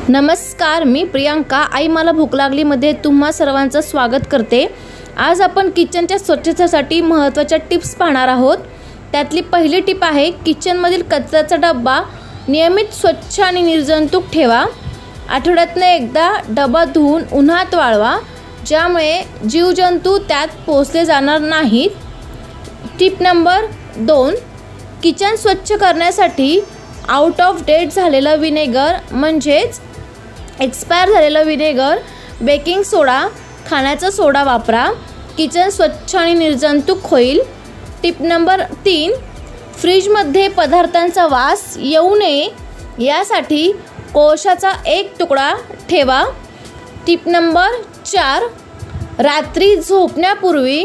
नमस्कार, मी प्रियांका. आई मला भूक लागली मध्ये तुम्हा सर्वांचं स्वागत करते. आज आपण किचनच्या स्वच्छतेसाठी महत्त्वाच्या टिप्स पाहणार आहोत. त्यातली पहिली टिप आहे, किचनमधील कचऱ्याचा डब्बा नियमित स्वच्छ आणि निर्जंतुक ठेवा. आठवड्यातून एकदा डबा धुवून उन्हात वाळवा, ज्यामुळे जीवजंतू त्यात पोचले जाणार नाहीत. टिप नंबर 2, किचन स्वच्छ करण्यासाठी आउट ऑफ डेट झालेलं विनेगर म्हणजेच एक्सपायर झालेलं विनेगर, बेकिंग सोडा, खाण्याचा सोडा वापरा. किचन स्वच्छ आणि निर्जंतुक होईल. टिप नंबर 3, फ्रीजमध्ये पदार्थांचा वास येऊ नये यासाठी कोळशाचा एक तुकडा ठेवा. टिप नंबर 4, रात्री झोपण्यापूर्वी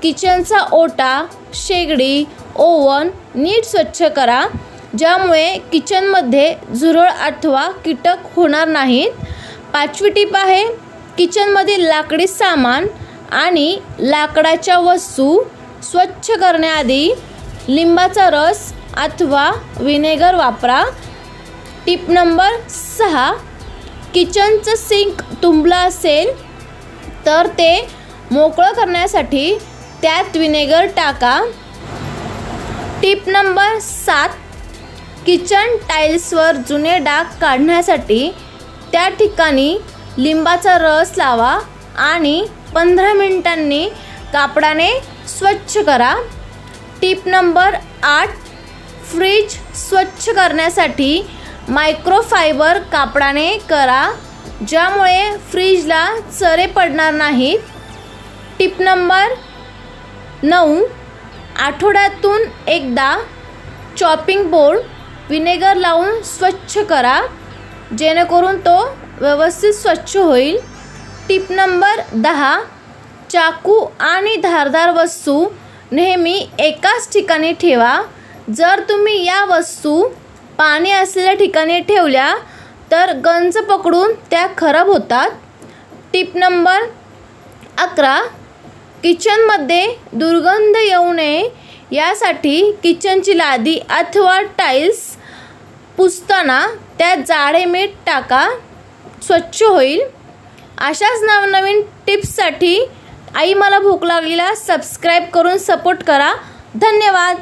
किचनचा ओटा, शेगडी, ओव्हन नीट स्वच्छ करा, ज्यामुळे किचनमध्ये झुरळ अथवा कीटक होणार नाहीत. 5वी टिप आहे, किचनमधील लाकडी सामान आणि लाकडाच्या वस्तू स्वच्छ करण्याआधी लिंबाचा रस अथवा विनेगर वापरा. टिप नंबर 6, किचनचं सिंक तुंबलं असेल तर ते मोकळं करण्यासाठी त्यात विनेगर टाका. टिप नंबर 7, किचन टाईल्सवर जुने डाग काढण्यासाठी त्या ठिकाणी लिंबाचा रस लावा आणि 15 मिनिटांनी कापडाने स्वच्छ करा. टिप नंबर 8, फ्रीज स्वच्छ करण्यासाठी मायक्रोफायबर कापडाने करा, ज्यामुळे फ्रीजला चरे पडणार नाहीत. टिप नंबर 9, आठवड्यातून एकदा चॉपिंग बोर्ड विनेगर लावून स्वच्छ करा, जेणेकरून तो व्यवस्थित स्वच्छ होईल. टिप नंबर 10, चाकू आणि धारदार वस्तू नेहमी एकाच ठिकाणी ठेवा. जर तुम्ही या वस्तू पाणी असलेल्या ठिकाणी ठेवल्या तर गंज पकडून त्या खराब होतात. टिप नंबर 11, किचनमध्ये दुर्गंध येऊ नये यासाठी किचनची लादी अथवा टाईल्स पुसताना त्यात जाडे मीठ टाका, स्वच्छ होईल. अशाच नवनवीन टिप्ससाठी आई मला भूक लागलीला सबस्क्राईब करून सपोर्ट करा. धन्यवाद.